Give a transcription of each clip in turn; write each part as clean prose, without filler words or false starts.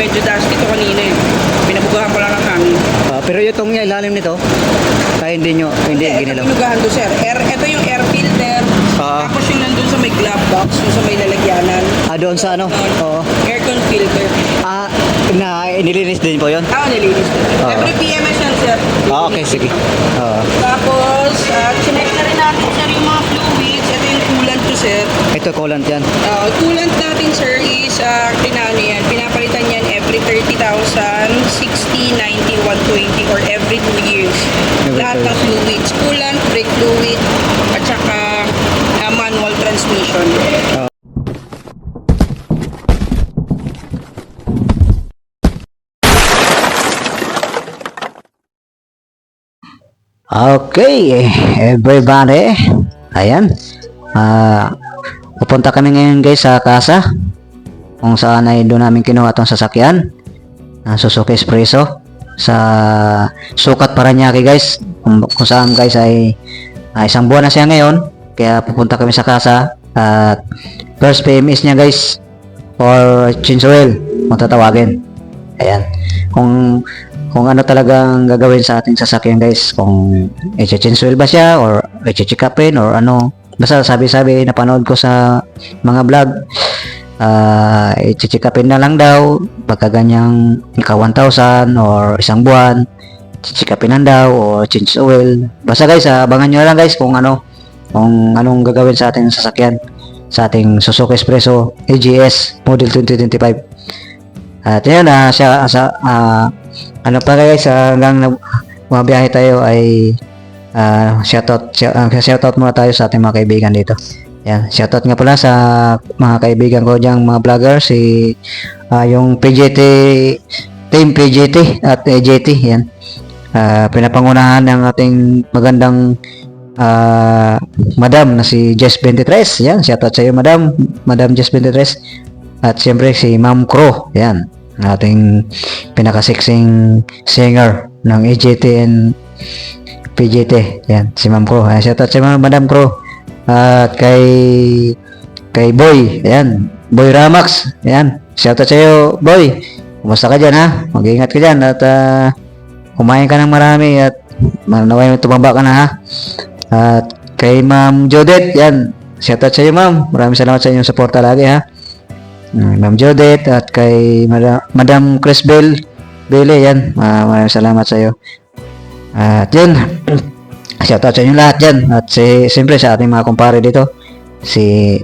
medyo dusty to kanina eh. Pinabugahan ko lang ng hangin. Pero itong ilalim nito, kaya hindi ginilaw. Pinugahan to sir. Ito yung air filter. Tapos yung nandun sa may glove box, yung sa may lalagyanan. Doon sa ano? Oo. Aircon filter. Nilinis din po yun? Nilinis din. Every PMS yan sir. Okay, sige. Tapos, chinek na rin natin sir yung mga fluids. Ito yung coolant to sir. Ito, coolant yan. Coolant natin sir is, pinapalitan yan every 30,000, 60, 90, 120 or every 2 years. Lahat ng fluids. Coolant, brake fluid, at saka manual transmission. Okay, everybody. Ayan. Pupunta kami ngayon guys sa casa. Kung saan ay doon namin kinuha itong sasakyan. Suzuki Espresso. Sa Sukat Paranaque guys. Kung saan guys ay isang buwan na siya ngayon. Kaya pupunta kami sa casa. At first PMS niya guys. Or change oil. Kung tatawagin. Ayan. Kung ano talagang gagawin sa ating sasakyan guys, kung i-change oil ba siya or i-check upin or ano, basta sabi-sabi napanood ko sa mga vlog, i-check upin na lang daw pagka ganyang ika 1,000 or isang buwan, check upin lang daw o change oil. Basta guys, abangan nyo lang guys kung anong gagawin sa ating sasakyan, sa ating Suzuki Espresso AGS model 2025. At yun, ano pa guys, hanggang mabiyahe tayo ay shoutout muna tayo sa ating mga kaibigan dito. Yan, shoutout nga pala sa mga kaibigan ko diyang mga vlogger, yung PJT, Team PJT at AJT, yan. Pinapangunahan ng ating magandang Madam na si Jess 23. Yan, shoutout sa iyo Madam Jess 23. At siyempre si Ma'am Crow, yan, ating pinakasiksing singer ng AJT and PJT, yan, si Ma'am Crow. Shoutout sa Madam Crow. At kay Boy, yan, Boy Ramax, yan, shoutout sa iyo Boy. Kumusta ka dyan ha? Mag-iingat ka dyan at kumain ka ng marami at naway tumaba ka na ha. At kay Ma'am Jodette, yan, shoutout sa iyo ma'am. Maraming salamat sa inyong suporta lagi ha. Ma'am Jodette at kay Madam Chris Bell, yan, maraming salamat sa iyo. At yun, shoutout sa inyo lahat dyan. At siyempre sa ating mga kumpare dito, si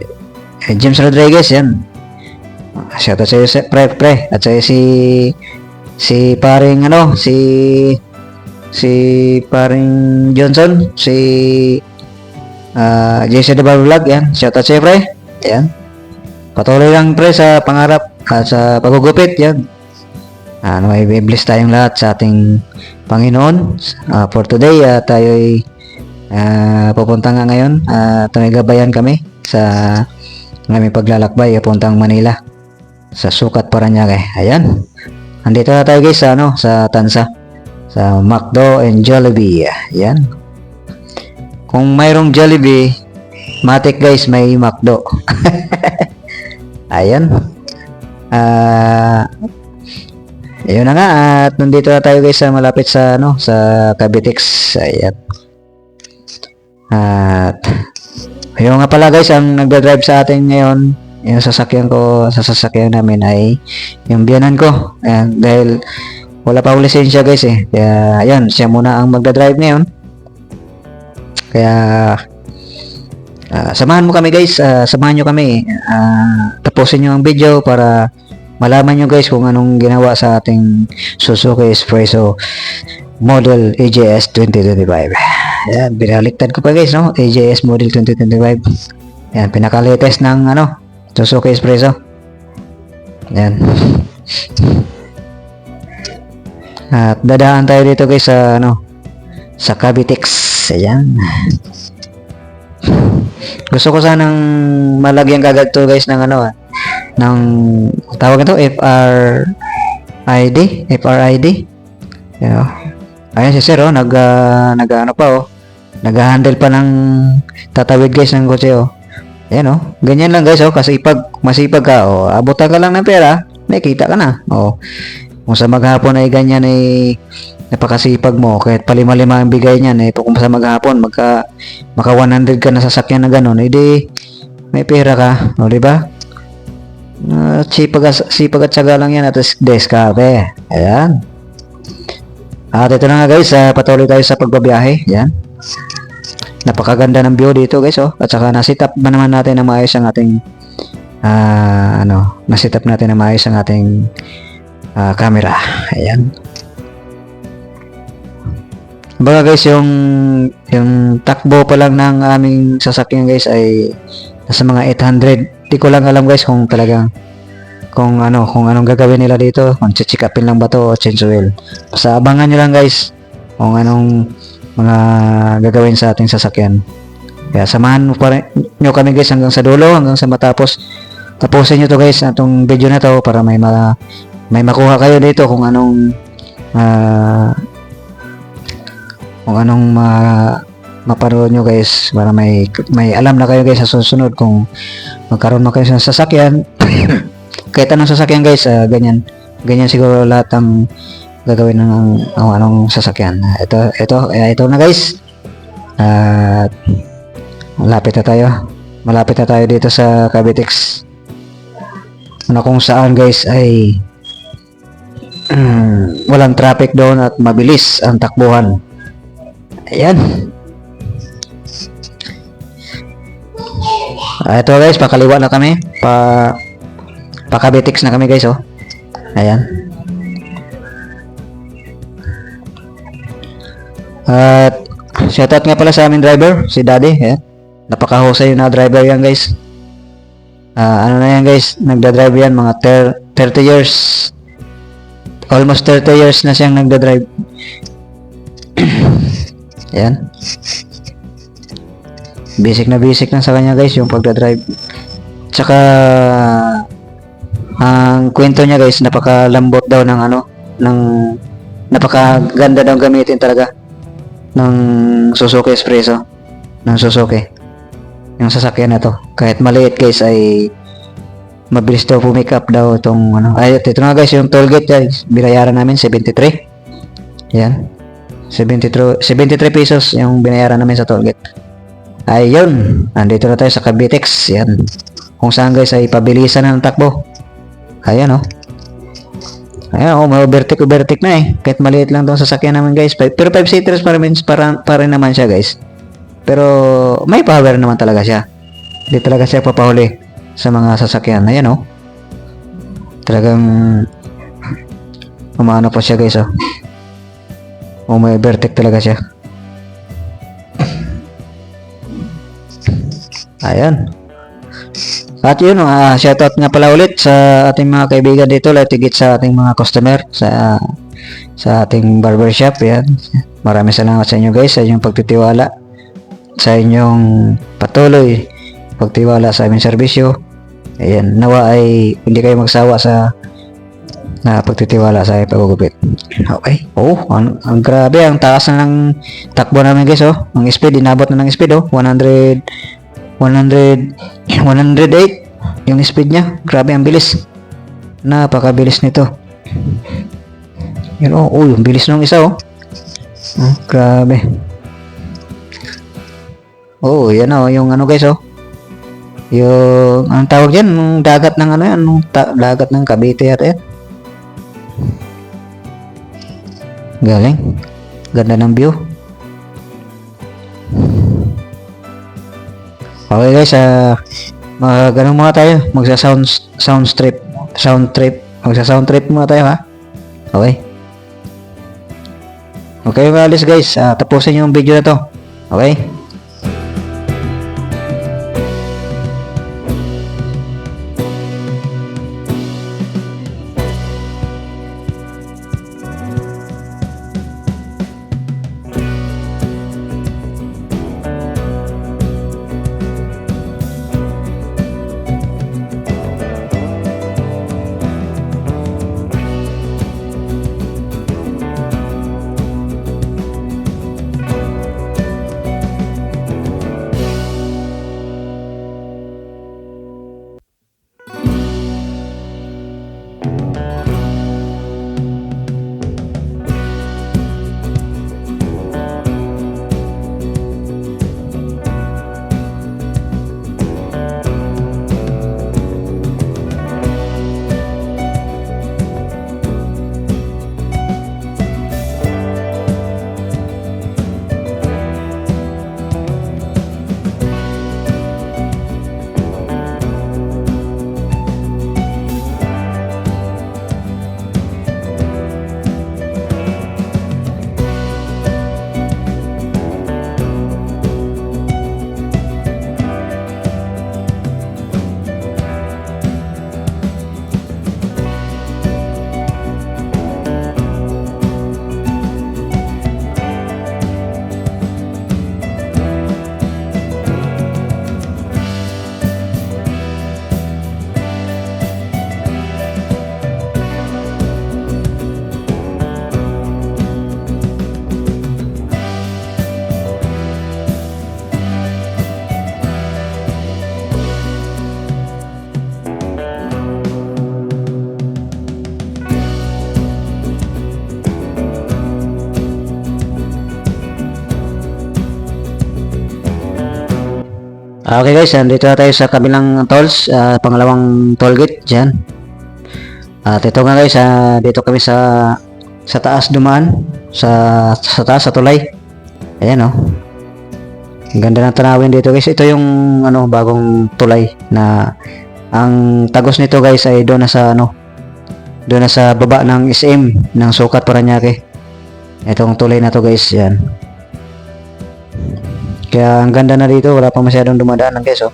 James Rodriguez, yan, shoutout sa iyo pre. At sa si paring si paring Johnson, si Jesse de Vlog, yan, shoutout sa iyo pre. Yan, patuloy lang pre sa pangarap at sa pagugupit, yan. May bless tayong lahat sa ating Panginoon for today. Tayo ay pupunta nga ngayon at may gabayan kami sa aming paglalakbay papuntang Manila sa Sukat Paranaque. Ayan, andito na tayo guys sa Tansa, sa McDo and Jollibee. Ayan, kung mayroong Jollibee, matik guys may McDo. Ayan. Ayun na nga, at nandito na tayo guys sa malapit sa Cavitex. Ayan. At ayun nga pala guys, ang nagdadrive sa atin ngayon, yung sasakyan namin ay yung biyanan ko. Ayan, dahil wala pa akong lisensya guys kaya ayan, siya muna ang magdadrive ngayon. Kaya samahan mo kami guys, samahan nyo kami, tapusin nyo ang video para malaman nyo guys kung anong ginawa sa ating Suzuki Espresso model AJS 2025. Yan, binaliktad ko pa guys, AJS model 2025. Yan, pinaka-latest ng Suzuki Espresso. Yan. At dadaan tayo dito guys sa Cavitex. Ayan. Gusto ko sanang malagyan kagad to guys ng ng tawag ito FRID. Ayan si sir nag-handle pa ng tatawid guys ng kotse Ayan ganyan lang guys kasi pag masipag ka abutan ka lang ng pera, may kita ka na. O, kung sa maghapon ay ganyan ay napakasipag mo, kahit palima-lima ang bigay niyan, eh, kung sa maghapon, maka 100 ka na sasakyan na gano'n, edi, may pera ka, o, di ba? Sipag at syaga lang yan at diskarte. Ayan. At ito na nga guys, patuloy tayo sa pagbabiyahe. Yan. Napakaganda ng view dito guys, oh. At saka nasit up ba naman natin na maayos ang ating nasit up natin na maayos ang ating camera. Ayan. Baga guys, yung takbo pa lang ng aming sasakyan guys ay nasa mga 800. Di ko lang alam guys kung talagang kung anong gagawin nila dito, kung chichikapin lang ba to o change oil. Basta abangan nyo lang guys kung anong mga gagawin sa ating sasakyan. Kaya samahan nyo kami guys hanggang sa dulo, hanggang sa matapos. Tapusin nyo to guys, itong video na to para may makuha kayo dito kung anong mapanood nyo guys, para may alam na kayo guys sa susunod kung magkaroon na kayo sa sasakyan. Kahit anong sasakyan guys, ganyan siguro lahat ang gagawin ng anong sasakyan. Ito na guys. Malapit na tayo dito sa Cavitex, na kung saan guys ay walang traffic doon at mabilis ang takbuhan. Ayan. Ito guys, pakaliwa na kami. Cavitex na kami guys, oh. Ayan. At shoutout nga pala sa aming driver, si Daddy. Ayan. Napakahusay na driver yan guys. Ano na yan guys, nagdadrive yan mga 30 years. Almost 30 years na siyang nagdadrive. Ayan. Basic na sa kanya guys yung pagdadrive. Tsaka ang kwento niya guys, napakalambot daw ng napakaganda daw gamitin talaga ng Suzuki Espresso, ng Suzuki yung sasakyan na to. Kahit maliit guys ay mabilis daw pumick up daw itong ito nga guys, yung toll gate guys, binayaran namin 73. Yan, 73 pesos yung binayaran namin sa toll gate. Ayun, andito na tayo sa Cavitex. Yan, kung saan guys ay pabilisan na ng takbo. Ayan, oh. Ayan, oh, may overtake na eh. Kahit maliit lang itong sasakyan naman guys. Pero 5 seaters pa rin naman siya guys. Pero may power naman talaga siya. Hindi talaga siya papahuli sa mga sasakyan. Ayan, oh. Talagang umano pa siya guys, oh. Oh, may overtake talaga siya. Ayan. At yun, shoutout nga pala ulit sa ating mga kaibigan dito, latigit sa ating mga customer sa ating barbershop. Yan. Maraming salamat sa inyo guys, sa inyong pagtitiwala, sa inyong patuloy pagtiwala sa aming serbisyo. Ayan, nawa ay hindi kayo magsawa sa pagtitiwala sa aming paggugupit. Okay. Oh, ang grabe, ang taas na ng takbo namin guys, oh. Ang speed, inabot na ng speed, oh. 108 yung speed niya. Grabe ang bilis, napakabilis nito. Yun, oh, yung bilis ng isa, oh. Grabe. Oh, yan, oh, yung guys, oh, yung ang tawag yan, yung dagat ng yan, dagat ng Cavite at yan. Galing, ganda ng view. Okay guys, ganun muna tayo. Magsa-sound trip muna tayo, ha. Okay. Okay, maalis guys. Tapusin yung video na to. Okay. Okay guys, dito na tayo sa kabilang tolls, pangalawang toll gate dyan. At ito nga guys, dito kami sa taas dumaan, sa taas sa tulay. Ayan oh. Ang ganda ng tanawin dito guys. Ito yung bagong tulay na ang tagos nito guys ay doon na sa baba ng SM ng Sukat Parañaque. Itong tulay na to guys, yan. Kaya ang ganda na dito, wala pa masyadong dumadaan guys oh.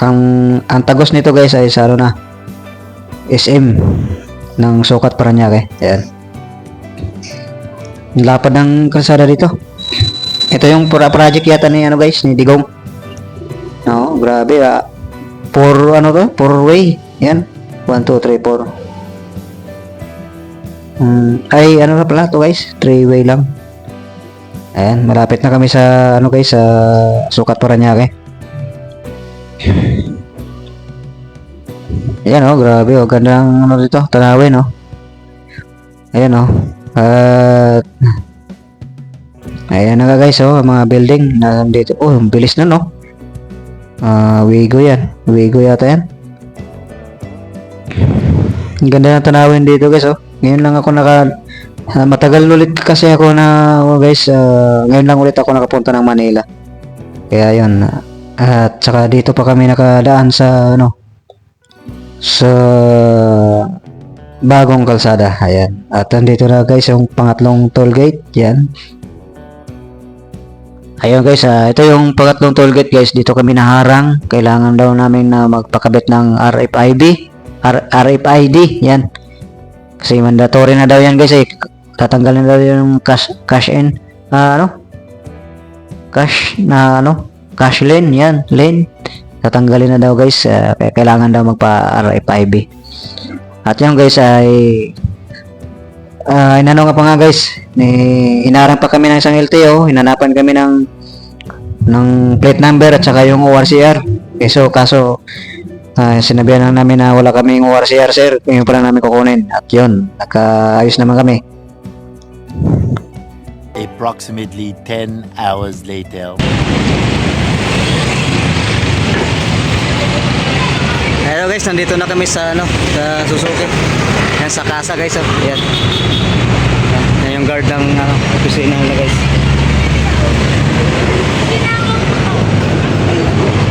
Ang tagos nito guys ay sa SM ng Sukat Parañaque. Ayan. Ang lapad ng kalsada dito. Ito yung project yata ni guys, ni Digong. No, grabe four way. Yan. 1 2 3 4. Ay na pala to guys, 3 way lang. Ayan, malapit na kami sa guys, sa Sukat Parañaque. Ayan oh, grabe oh, ganda ng dito, tanawin oh. Ayan oh. Ayan na guys oh, mga building na dito. Oh, ang bilis na no. Wigo yan. Wigo yata yan. Ang ganda ng tanawin dito guys oh. Ngayon lang ako matagal ulit kasi ako guys, ngayon lang ulit ako nakapunta ng Manila. Kaya yun. At saka dito pa kami nakadaan sa sa bagong kalsada. Ayan. At nandito na guys yung pangatlong toll gate. Yan. Ayun guys, ito yung pangatlong toll gate guys. Dito kami naharang. Kailangan daw namin na magpakabit ng RFID. Yan. Kasi mandatory na daw yan guys eh. Tatanggalin daw yung cash in. Cash lane. Yan. Lane. Tatanggalin na daw guys. Kaya kailangan daw magpa-RFID. At yun guys ay inano nga pa nga guys, hinarang pa kami ng isang LTO, hinanapan kami ng plate number at saka yung ORCR. Kaso sinabihan lang namin na wala kaming ORCR sir, yung pa lang namin kukunin. At yun, nakaayos naman kami. Approximately 10 hours later. Hello guys, nandito na kami sa sa Suzuki. Yan sa casa guys oh. Yan. Yan yung guard ng kusina nila guys.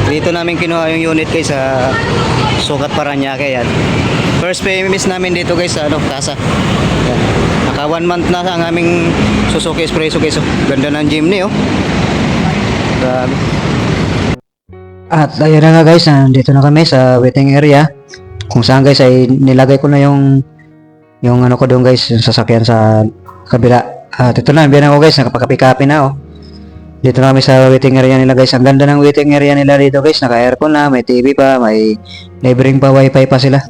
Dito namin kinuha yung unit guys sa Sukat Parañaque yan. First PMS namin dito guys sa casa. Yan. Naka 1 month na ang aming Suzuki Espresso guys oh. Ganda ng Jimny oh. Grabe. At ayun na nga guys, nandito na kami sa waiting area. Kung saan guys ay nilagay ko na yung ko doon guys, yung sasakyan sa kabila. At ito na, biyan ako guys, nakapakapi-kapi na oh. Dito na kami sa waiting area nila guys. Ang ganda ng waiting area nila dito guys. Naka-aircon na, may TV pa, may libreng pa, wifi pa sila.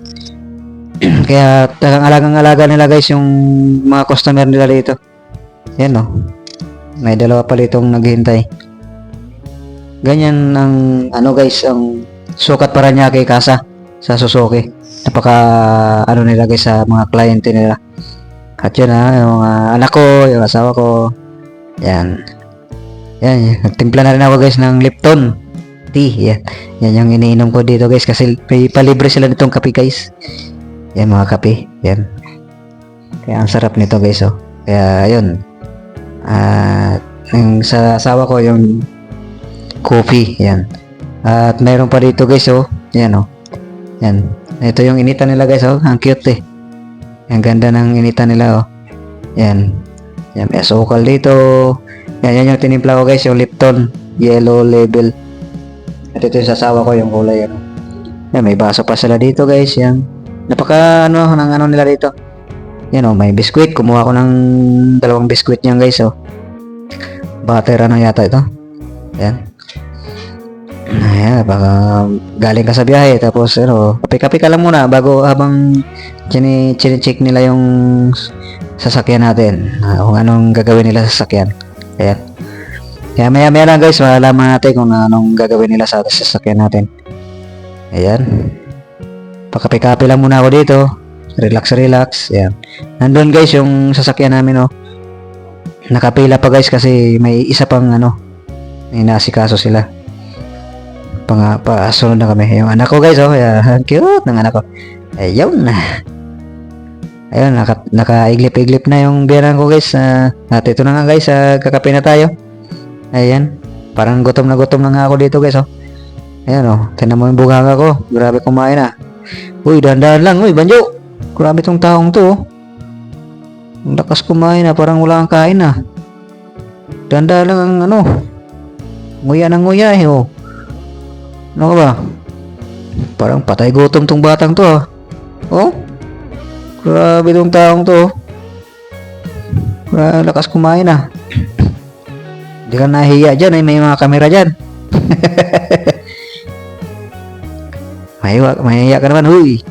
Kaya talagang alagang-alaga nila guys yung mga customer nila dito. Yan oh. May dalawa pa ditong naghihintay. Ganyan ang guys, ang Sukat Parañaque Casa sa Suzuki. Napaka nila guys sa mga kliyente nila. At yun yung mga anak ko, yung asawa ko. Yan. Yan, nagtimpla na rin ako guys ng Lipton tea. Yan yung iniinom ko dito guys kasi may palibre sila nitong kape guys. Yan mga kape. Yan. Kaya ang sarap nito guys oh. Kaya yun. Yung sa asawa ko yung coffee, yan. At mayroon pa dito guys oh. Yan oh. Yan. Ito yung initan nila guys oh. Ang cute eh. Ang ganda ng initan nila oh. Yan. Yan, may asukal dito. Yan yung tinimpla ko guys, yung Lipton yellow label. At ito yung sasawa ko, yung kulay ano. Yan, may baso pa sila dito guys. Yan. Napaka ng nila dito. Yan oh, may biskwit. Kumuha ko ng 2 biskwit niyan guys oh. Butter yata ito. Yan. Ayan, baka galing ka sa biyahe tapos kape-kape ka lang muna bago habang chine-check nila yung sasakyan natin, kung anong gagawin nila sa sasakyan. Ayan. Kaya maya lang guys, malalaman natin kung anong gagawin nila sa sasakyan natin. Ayan. Pakape-kape lang muna ako dito. Relax. Ayan. Nandun guys yung sasakyan namin oh. Nakapila pa guys kasi may isa pang Inasikaso sila. Pasunod na kami. Yung anak ko guys, oh, cute ng anak ko. Ayun. Ayun, nakaiglip-iglip na yung biyanan ko guys. At ito na nga guys, kakape na tayo. Ayan. Parang gutom na nga ako dito guys, oh. Ayan, oh. Tingnan mo yung bunganga ko. Grabe kumain ah. Uy, dahan-dahan lang. Uy, Banjo. Grabe tong taong to, oh. Ang lakas kumain ah. Parang wala kang kain ah. Dahan-dahan lang ang ano. Nguya ng nguya eh, oh. Ano ka ba? Parang patay gutom tong batang to ah. Oh? Grabe tong taong to, oh. Grabe, lakas kumain ah. Hindi ka nahiya dyan eh. May mga kamera dyan. Mahiya ka naman, huy.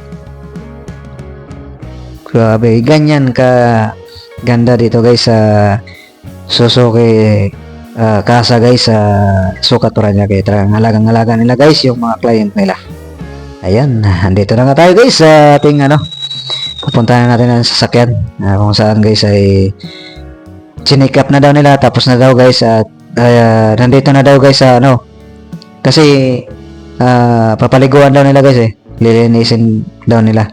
Grabe, ganyan ka ganda dito guys sa Suzuki Casa guys sa Sukat Paranaque. Talagang halagang-halaga nila guys yung mga client nila. Ayan, andito na nga tayo guys sa ating pupuntahan natin ang sasakyan kung saan guys ay chinik up na daw nila, tapos na daw guys at nandito na daw guys sa kasi papaliguan daw nila guys eh, lilinisin daw nila.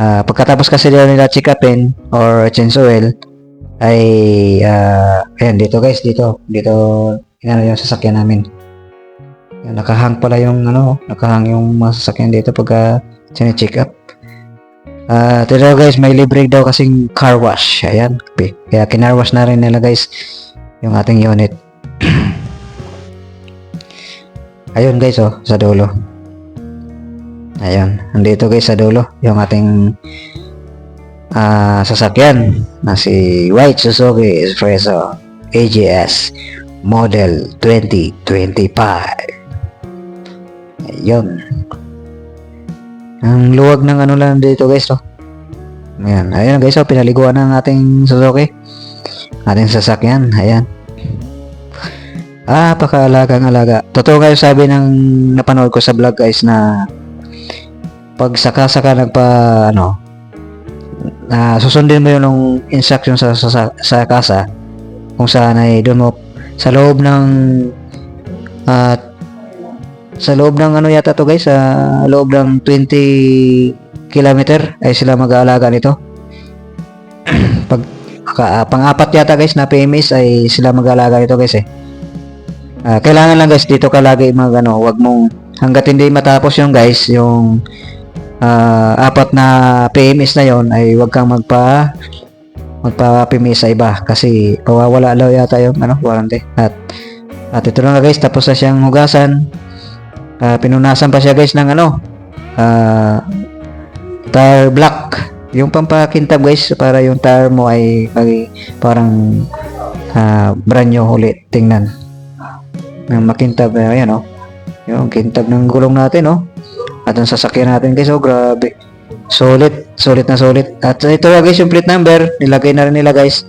Pagkatapos kasi daw nila check upin or change oil ay ayan dito guys, dito yung sasakyan namin. Yan, nakahang pala yung nakahang yung mga sasakyan dito pagka check up. Pero guys, may libre daw kasing car wash. Ayan, kaya kinar wash na rin nila guys yung ating unit. Ayun guys, oh, sa dulo. Ayun, andito guys sa dulo yung ating sasakyan na si White Suzuki Espresso AGS Model 2025. Ayun. Ang luwag ng lang dito guys, oh. Ayan, ayun guys, oh, pinaliguan ng ating Suzuki. Ating sasakyan, ayan. Pakaalagang-alaga. Totoo kayo sabi ng napanood ko sa vlog guys na pag saka-saka susundin mo yung instruction sa kasa kung saan ay doon mo sa loob ng yata to guys, sa loob ng 20 kilometer ay sila mag-aalaga nito. Pag pang-apat yata guys na PMS ay sila mag-aalaga nito guys eh. Kailangan lang guys dito ka lagi wag mong hangga't hindi matapos yung guys yung apat na PMS na yon ay wag kang magpa-PMS sa iba kasi pawawala daw yata yung warranty. At ito na nga guys, tapos na siyang hugasan. Pinunasan pa siya guys ng tire black, yung pampakintab guys para yung tire mo ay parang brand new ulit tingnan ng makintab. Ayan oh, yung kintab ng gulong natin oh. At ang sasakyan natin guys, oh, grabe. Solid na solid. At ito na guys yung plate number. Nilagay na rin nila guys.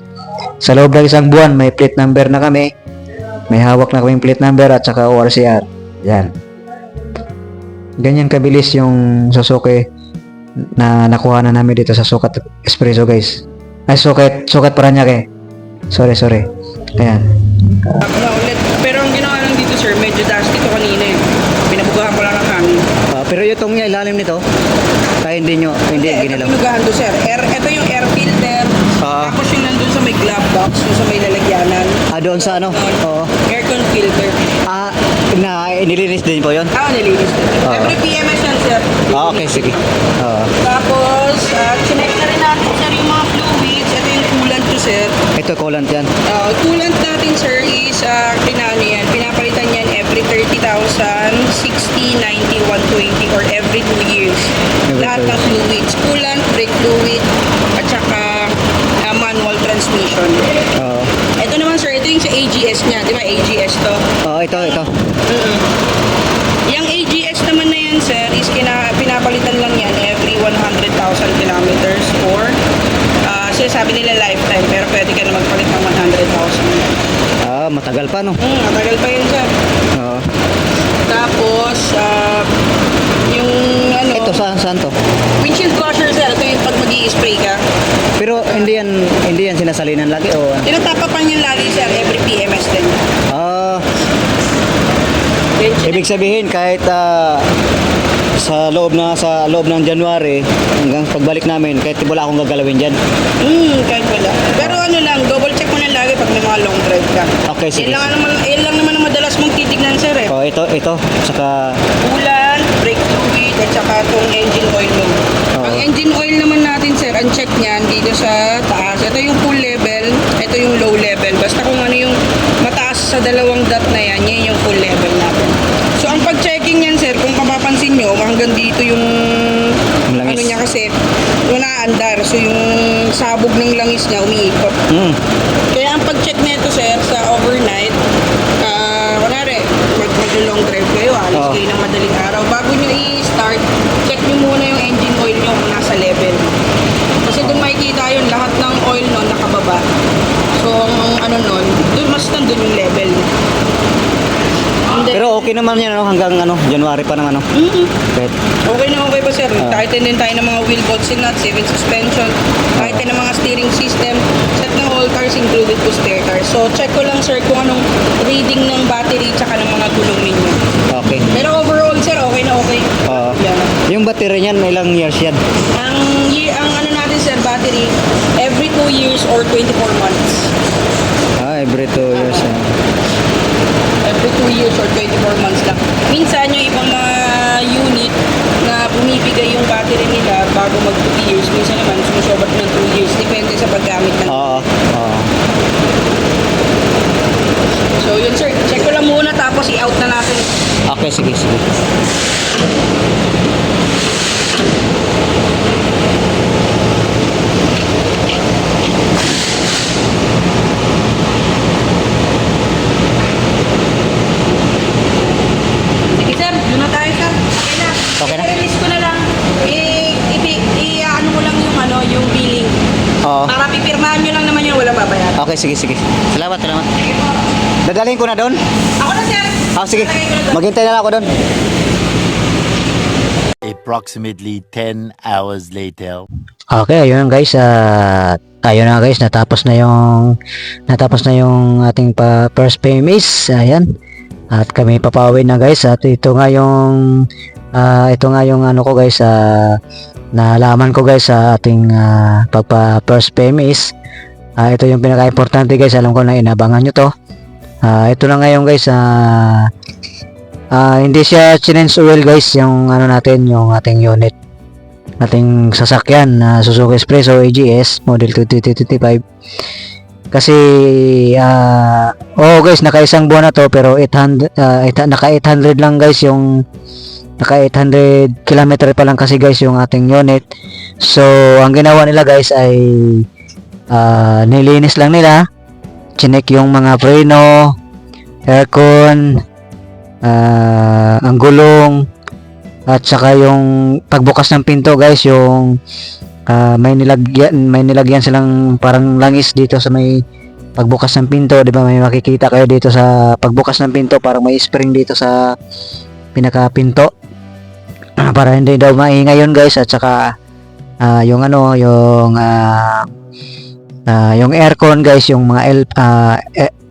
Sa loob ng isang buwan, may plate number na kami. May hawak na kaming plate number at saka ORCR. Yan. Ganyan kabilis yung Suzuki na nakuha na namin dito sa Sukat Espresso guys. Ay, Sukat Paranaque. Sorry. Ayan. Ulit. Pero ang ginawa lang dito sir, medyo dusty to kanina eh. Pinabugahan ko lang ng hangin. Pero itong ilalim nito, kaya hindi ginilaw. Pinugahan to sir. Ito yung air filter. Tapos yung nandun sa may glove box, yung sa may lalagyanan. Doon sa Oo. Aircon filter. Nilinis din po yun? Nilinis din. Every PMS yan sir. Okay, sige. Tapos, chinek na rin natin sir yung mga fluids. Ito yung coolant to sir. Ito, coolant yan. Coolant natin sir is, pinapalitan yan every 30,000, 60, 90, 120 or every 2 years. Lahat ng fluids. Coolant, brake fluid, at saka manual transmission. Ito naman sir, ito yung sa AGS niya. Di ba AGS to? Ito. Yung AGS naman na yan sir is pinapalitan lang yan every 100,000 kilometers or sinasabi nila lifetime, pero pwede ka na magpalit ng 100,000. Matagal pa no? Matagal pa yun sir. Tapos yung Ito, saan to? windshield washer sir, ito yung pag mag-i-spray ka. Pero hindi yan sinasalinan lagi o? Tinatapapan yan lagi sir, every PMS din. Ibig sabihin kahit sa loob ng January hanggang pagbalik namin kahit wala akong gagalawin diyan. Kahit wala. Pero ano lang, double check mo na lagi pag may mga long drive ka. Okay, sige. Yan lang naman ang madalas mong titignan, sir eh. Oh, ito saka Coolant, brake fluid, at saka itong engine oil mo. Oo. Ang engine oil naman natin, sir, ang check niyan dito sa taas. Ito yung full level, ito yung low level. Basta kung ano yung mataas sa dalawang dot na yan, yan yung full level natin. So, ang pag-checking yan, sir, kung mapapansin nyo, hanggang dito yung langis. ano niya kasi, unaandar. So, yung sabog ng langis niya umiikot. Kaya ang pag-check nito, sir, sa overnight, kunwari, mag-long drive kayo, alis Oo. kayo ng madaling araw. Bago nyo i-start, check nyo muna yung engine oil nyo kung nasa level. Kasi doon makikita yun, lahat ng oil nun nakababa. So, ang ano nun, doon mas nandun yung level. And then, pero okay naman yan hanggang January pa ng kahit okay na okay pa, sir. Kahit din tayo ng mga wheel bolts and nuts, even suspension, kahit din ng mga steering system, set ng all cars included po spare cars. So, check ko lang, sir, kung anong reading ng battery tsaka ng mga gulong ninyo. okay. Pero overall, sir, okay na okay. Yan. Yung battery niyan ilang years yan? Ang ano natin, sir, battery, every 2 years or 24 months. Every 2 years. Every 2 years or 24 months lang. Minsan, yung ibang mga unit na bumibigay yung battery nila bago mag 2 years, minsan naman sumusobot ng 2 years. Depende sa paggamit ng Oo. So yun, sir, check ko lang muna tapos i-out na natin. Okay, sige. Sige, sir, doon na tayo, sir. Okay na. Okay na? I-release ko na lang. Ano mo lang yung billing. Oo. Para pipirmahan nyo lang naman yun, walang babayaran. Okay, sige. Salamat. Dadalhin ko na doon? Ako na, sir. Sige. Lagay ko na doon. Maghintay na lang ako doon. Approximately 10 hours later. Okay, ayun guys. Ayun na guys, natapos na yung ating first PMS. Ayan. At kami papawin na guys. At ito nga yung ano ko guys, nalaman ko guys sa ating first PMS. Ito yung pinaka-importante guys. Alam ko na inabangan nyo to. Ito na ngayon guys. Hindi siya change oil guys, yung ano natin, yung ating unit, ating sasakyan na Suzuki Expresso AGS model 2025. Kasi guys, naka isang buwan na to, pero 800 naka 800 lang guys, yung naka 800 kilometer pa lang kasi guys yung ating unit. So ang ginawa nila guys ay nilinis lang nila, chinek yung mga preno, aircon, ang gulong, at saka yung pagbukas ng pinto guys, yung may nilagyan silang parang langis dito sa may pagbukas ng pinto, di ba? May makikita kayo dito sa pagbukas ng pinto, parang may spring dito sa pinaka-pinto para hindi daw maingay yun guys. At saka yung aircon guys, yung mga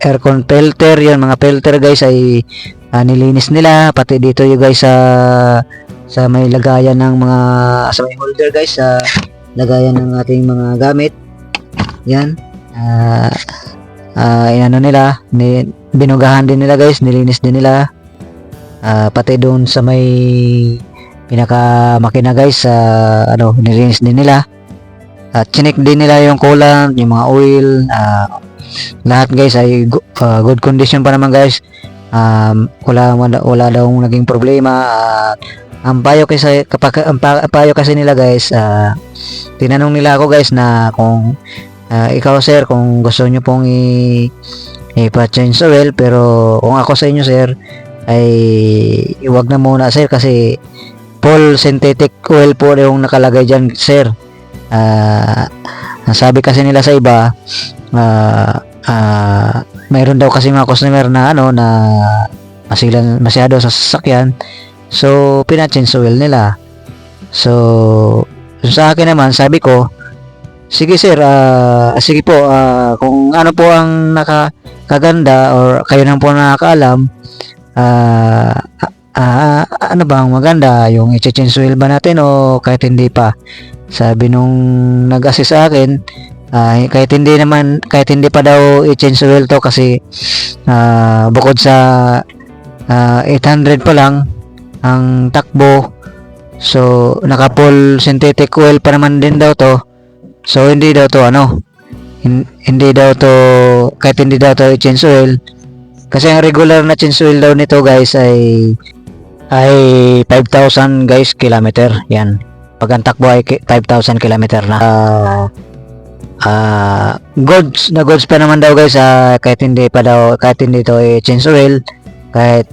aircon filter, yun mga filter guys ay nilinis nila, pati dito yung guys sa may lagayan ng mga, sa may holder guys, sa lagayan ng ating mga gamit. Yan, inano nila, binugahan din nila guys, nilinis din nila, pati doon sa may pinaka makina guys, nilinis din nila. At chinik din nila yung coolant, yung mga oil, lahat guys ay good condition pa naman guys. Wala daw naging problema. Ang payo kasi nila guys, tinanong nila ako guys na kung ikaw sir, kung gusto nyo pong ipa-change oil, pero kung ako sa inyo sir ay iwag na muna sir, kasi full synthetic oil po yung nakalagay dyan sir. Sabi kasi nila sa iba, mayroon daw kasi mga customer na na masilan masyado sa sasakyan, so pina-change oil nila. So sa akin naman, sabi ko, sige sir, sige po, kung ano po ang nakakaganda or kayo nang po nakakaalam, ano bang maganda, yung i-change oil ba natin o kahit hindi pa? Sabi nung nag-assist sa akin, kahit hindi pa daw i-change oil to kasi bukod sa 800 pa lang ang takbo, so naka full synthetic oil pa naman din daw to, so hindi daw to hindi daw to, kahit hindi daw to i-change oil, kasi ang regular na change oil daw nito guys ay 5,000 guys kilometer. Yan, pag ang takbo ay 5,000 kilometer na. Goods pa naman daw guys, kahit hindi to change oil, kahit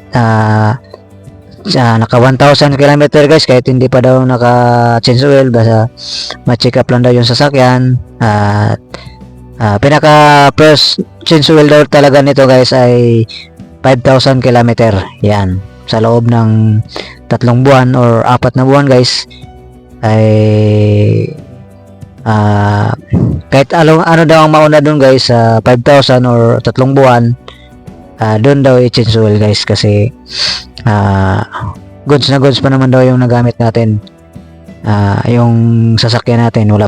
naka 1,000 kilometer guys, kahit hindi pa daw naka change oil, basta ma-check up lang daw yung sasakyan. At pinaka first change oil daw talaga nito guys ay 5,000 kilometer. Yan, sa loob ng 3 buwan or 4 na buwan guys, ay kahit ano daw ang mauna dun guys, 5,000 or 3 buwan, doon daw i-change oil guys, kasi goods na goods pa naman daw yung nagamit natin. Yung sasakyan natin, wala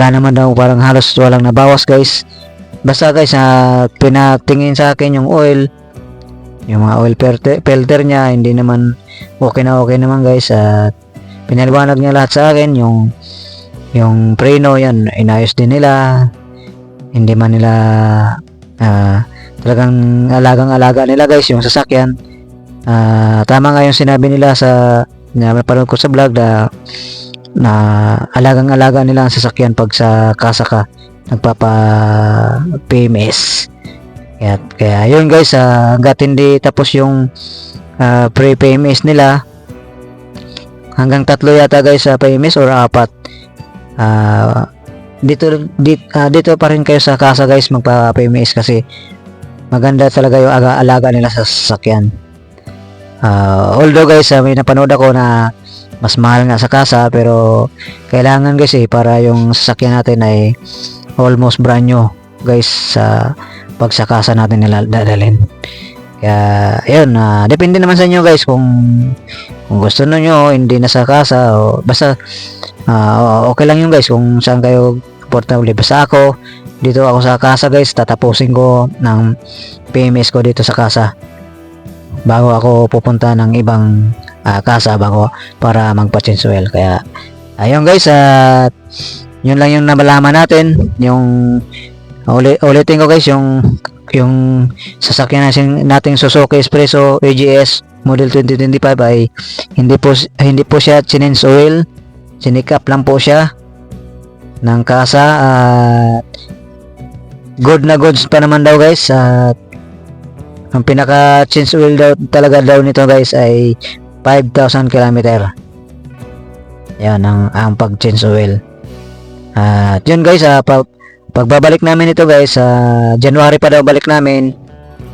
naman daw parang halos walang nabawas guys. Basta guys, pinatingin sa akin yung oil, yung mga oil filter niya, hindi naman okay naman guys. At pinaliwanag niya lahat sa akin, yung preno, yan inayos din nila, hindi man nila talagang alagang-alaga nila guys yung sasakyan. Tama nga yung sinabi nila na mapanood ko sa vlog, na alagang-alaga nila ang sasakyan pag sa kasa ka nagpapa PMS. Kaya yun guys, hanggat hindi tapos yung pre-PMS nila, hanggang 3 yata guys sa PMS or 4, dito pa rin kayo sa kasa guys magpa-PMS, kasi maganda talaga yung alaga nila sa sasakyan. Although guys, may napanood ako na mas mahal nga sa kasa, pero kailangan guys para yung sasakyan natin ay almost brand new guys, pag sa kasa natin nila dadalhin. Kaya yun, depende naman sa inyo guys, kung gusto niyo hindi na sa kasa, o basta okay lang yun guys kung saan kayo komportable. Basta ako dito ako sa kasa guys, tatapusin ko ng PMS ko dito sa kasa bago ako pupunta ng ibang kasa para magpa-change oil. Kaya ayun guys, yun lang yung nabalaman natin. Yung ulitin ko guys, yung sasakyan nating Suzuki Expresso AGS model 2025 ay hindi po siya change oil, sinikap lang po siya ng kasa. Good na goods pa naman daw guys. Ang pinaka change oil talaga daw nito guys ay 5,000 kilometer. Yan ang pag change oil. At yun guys, pagbabalik namin ito guys, January pa daw balik namin.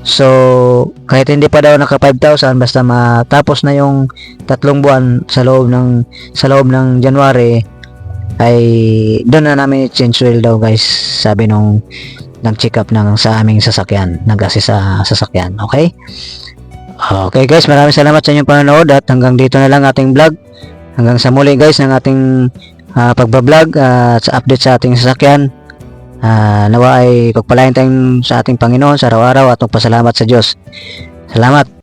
So kahit hindi pa daw naka 5,000, basta matapos na yung 3 buwan sa loob ng January, ay doon na namin change oil daw guys, sabi nung nag-check up sa aming sasakyan, nag-assist sa sasakyan. Okay guys, maraming salamat sa inyong panonood, at hanggang dito na lang ating vlog. Hanggang sa muli guys ng ating pagbablog sa update sa ating sasakyan. Nawa ay pagpalain tayong sa ating Panginoon sa araw-araw, at magpasalamat sa Diyos. Salamat.